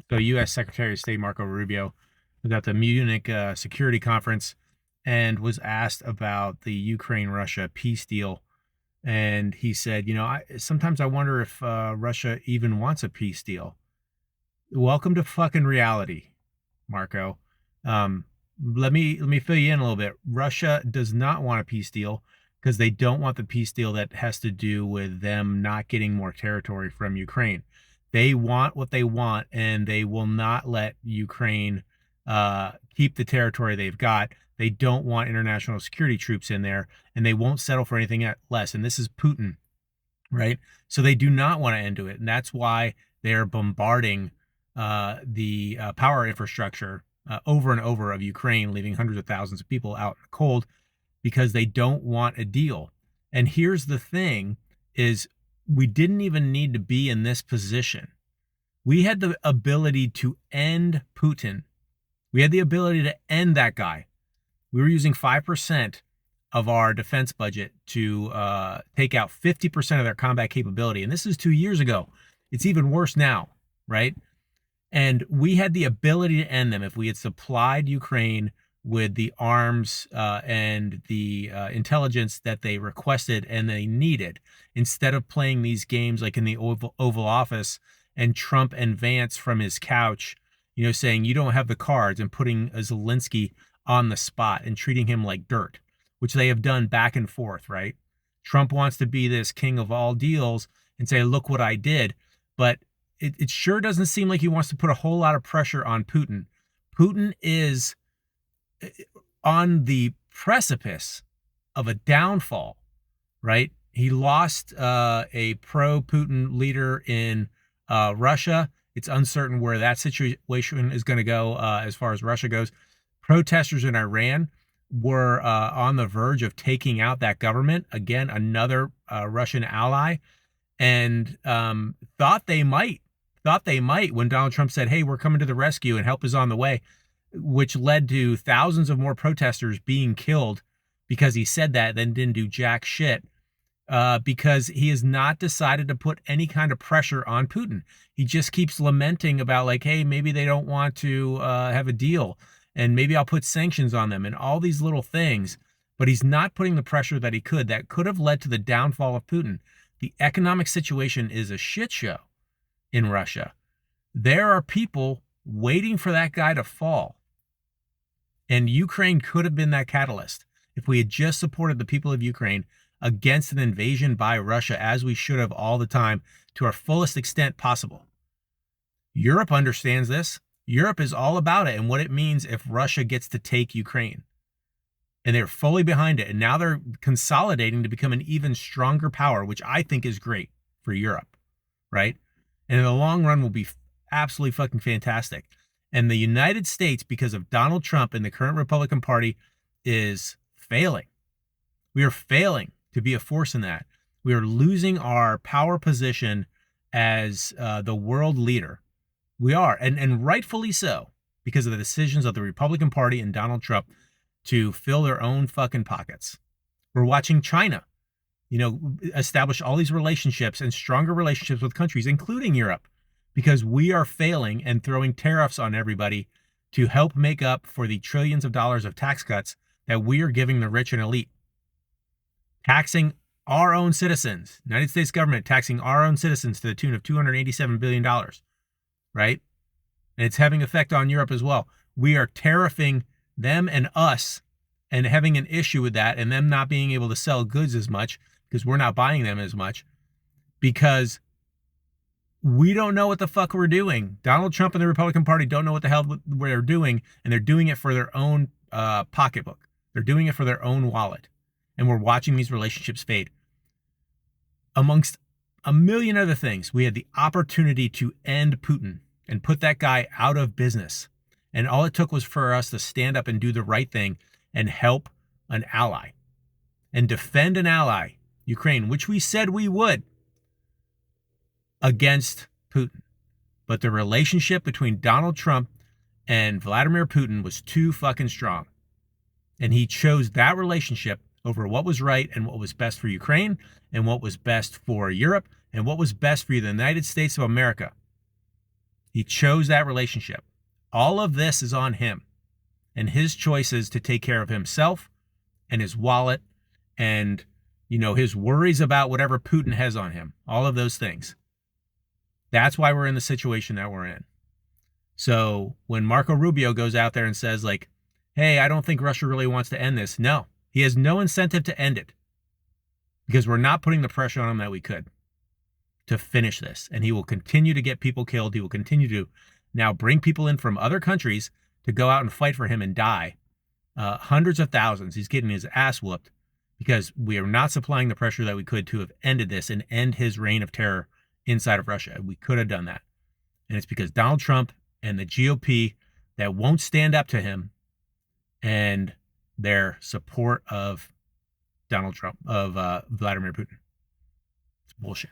So, U.S. Secretary of State Marco Rubio was at the Munich Security Conference and was asked about the Ukraine-Russia peace deal. And he said, sometimes I wonder if Russia even wants a peace deal. Welcome to fucking reality, Marco. Um, let me fill you in a little bit. Russia does not want a peace deal because they don't want the peace deal that has to do with them not getting more territory from Ukraine. They want what they want, and they will not let Ukraine keep the territory they've got. They don't want international security troops in there, and they won't settle for anything less. And this is Putin, right? So they do not want to end to it, and that's why they're bombarding the power infrastructure over and over of Ukraine, leaving hundreds of thousands of people out in the cold because they don't want a deal. And here's the thing is we didn't even need to be in this position. We had the ability to end Putin. We had the ability to end that guy. We were using 5% of our defense budget to take out 50% of their combat capability. And this is 2 years ago. It's even worse now, right? And we had the ability to end them if we had supplied Ukraine with the arms and the intelligence that they requested and they needed, instead of playing these games like in the Oval Office and Trump and Vance from his couch, saying you don't have the cards and putting Zelensky on the spot and treating him like dirt, which they have done back and forth, right? Trump wants to be this king of all deals and say, look what I did. But it sure doesn't seem like he wants to put a whole lot of pressure on Putin. Putin is on the precipice of a downfall, right? He lost a pro-Putin leader in Russia. It's uncertain where that situation is going to go as far as Russia goes. Protesters in Iran were on the verge of taking out that government. Again, another Russian ally, and thought they might when Donald Trump said, hey, we're coming to the rescue and help is on the way, which led to thousands of more protesters being killed because he said that, then didn't do jack shit because he has not decided to put any kind of pressure on Putin. He just keeps lamenting about like, hey, maybe they don't want to have a deal and maybe I'll put sanctions on them and all these little things. But he's not putting the pressure that could have led to the downfall of Putin. The economic situation is a shit show in Russia. There are people waiting for that guy to fall. And Ukraine could have been that catalyst if we had just supported the people of Ukraine against an invasion by Russia, as we should have all the time, to our fullest extent possible. Europe understands this. Europe is all about it and what it means if Russia gets to take Ukraine. And they're fully behind it. And now they're consolidating to become an even stronger power, which I think is great for Europe, right? And in the long run will be absolutely fucking fantastic. And the United States, because of Donald Trump and the current Republican Party, is failing. We are failing to be a force in that. We are losing our power position as the world leader. We are, and rightfully so, because of the decisions of the Republican Party and Donald Trump to fill their own fucking pockets. We're watching China, establish all these relationships and stronger relationships with countries, including Europe, because we are failing and throwing tariffs on everybody to help make up for the trillions of dollars of tax cuts that we are giving the rich and elite. Taxing our own citizens, United States government taxing our own citizens to the tune of $287 billion, right? And it's having effect on Europe as well. We are tariffing them and us and having an issue with that and them not being able to sell goods as much because we're not buying them as much because we don't know what the fuck we're doing. Donald Trump and the Republican Party don't know what the hell they're doing, and they're doing it for their own pocketbook. They're doing it for their own wallet. And we're watching these relationships fade. Amongst a million other things, we had the opportunity to end Putin and put that guy out of business. And all it took was for us to stand up and do the right thing and help an ally and defend an ally, Ukraine, which we said we would, against Putin. But the relationship between Donald Trump and Vladimir Putin was too fucking strong. And he chose that relationship over what was right and what was best for Ukraine and what was best for Europe and what was best for the United States of America. He chose that relationship. All of this is on him and his choices to take care of himself and his wallet and, his worries about whatever Putin has on him, all of those things. That's why we're in the situation that we're in. So when Marco Rubio goes out there and says, like, hey, I don't think Russia really wants to end this. No, he has no incentive to end it because we're not putting the pressure on him that we could to finish this. And he will continue to get people killed. He will continue to now bring people in from other countries to go out and fight for him and die. Hundreds of thousands. He's getting his ass whooped because we are not supplying the pressure that we could to have ended this and end his reign of terror inside of Russia. We could have done that. And it's because Donald Trump and the GOP that won't stand up to him and their support of Donald Trump, of Vladimir Putin. It's bullshit.